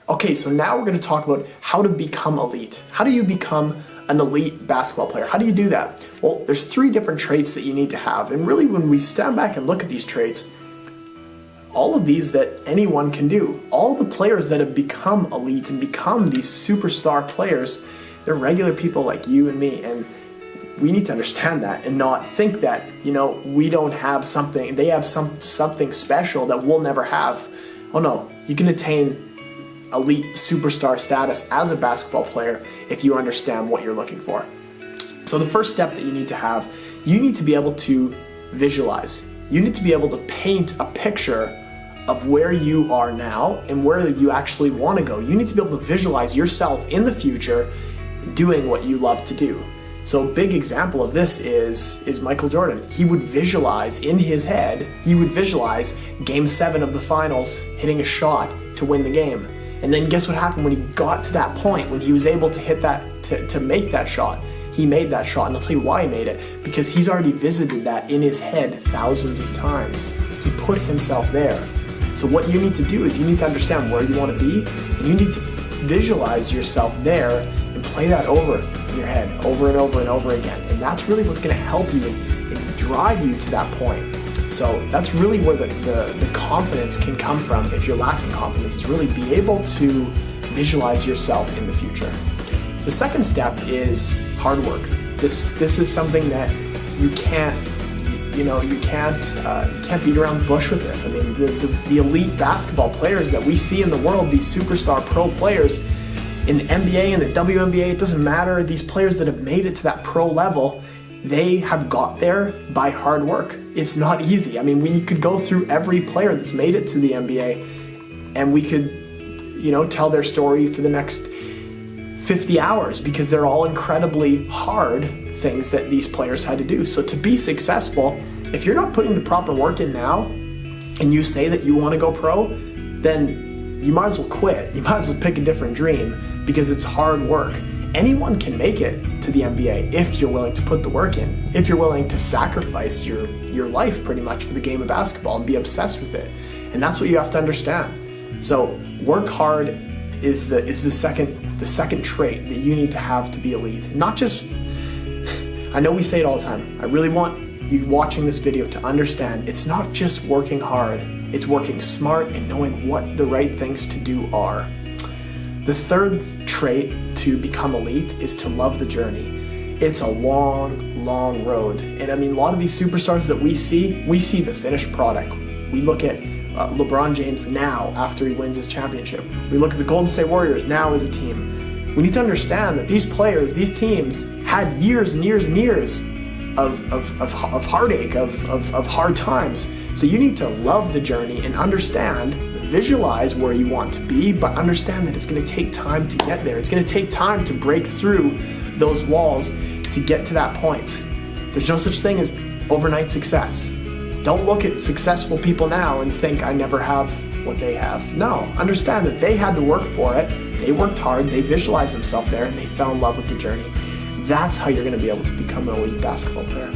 Okay, so now we're going to talk about how to become elite. How do you become an elite basketball player? How do you do that? Well, there's 3 different traits that you need to have. And really, when we stand back and look at these traits, all of these that anyone can do, all the players that have become elite and become these superstar players, they're regular people like you and me. And we need to understand that and not think that, we don't have something, they have something special that we'll never have. Oh no, you can attain elite superstar status as a basketball player if you understand what you're looking for. So the first step that you need to have, you need to be able to visualize. You need to be able to paint a picture of where you are now and where you actually want to go. You need to be able to visualize yourself in the future doing what you love to do. So a big example of this is Michael Jordan. He would visualize in his head, he would visualize Game 7 of the finals, hitting a shot to win the game. And then guess what happened when he got to that point, when he was able to hit that, to make that shot? He made that shot, and I'll tell you why he made it. Because he's already visited that in his head thousands of times. He put himself there. So what you need to do is you need to understand where you want to be, and you need to visualize yourself there and play that over in your head over and over and over again. And that's really what's going to help you and drive you to that point. So that's really where the confidence can come from if you're lacking confidence, is really be able to visualize yourself in the future. The second step is hard work. This is something that you can't beat around the bush with this. I mean, the elite basketball players that we see in the world, these superstar pro players in the NBA and the WNBA, it doesn't matter. These players that have made it to that pro level, they have got there by hard work. It's not easy. I mean, we could go through every player that's made it to the NBA and we could, tell their story for the next 50 hours because they're all incredibly hard things that these players had to do. So to be successful, if you're not putting the proper work in now and you say that you want to go pro, then you might as well quit. You might as well pick a different dream because it's hard work. Anyone can make it to the NBA if you're willing to put the work in, if you're willing to sacrifice your life pretty much for the game of basketball and be obsessed with it. And that's what you have to understand. So work hard is the second trait that you need to have to be elite. Not just, I know we say it all the time, I really want you watching this video to understand it's not just working hard, it's working smart and knowing what the right things to do are. The third trait to become elite is to love the journey. It's a long, long road. And I mean, a lot of these superstars that we see the finished product. We look at LeBron James now after he wins his championship. We look at the Golden State Warriors now as a team. We need to understand that these players, these teams had years and years and years of heartache, of hard times. So you need to love the journey and understand, visualize where you want to be, but understand that it's going to take time to get there. It's going to take time to break through those walls to get to that point. There's no such thing as overnight success. Don't look at successful people now and think, I never have what they have. No, understand that they had to work for it. They worked hard, they visualized themselves there, and they fell in love with the journey. That's how you're going to be able to become an elite basketball player.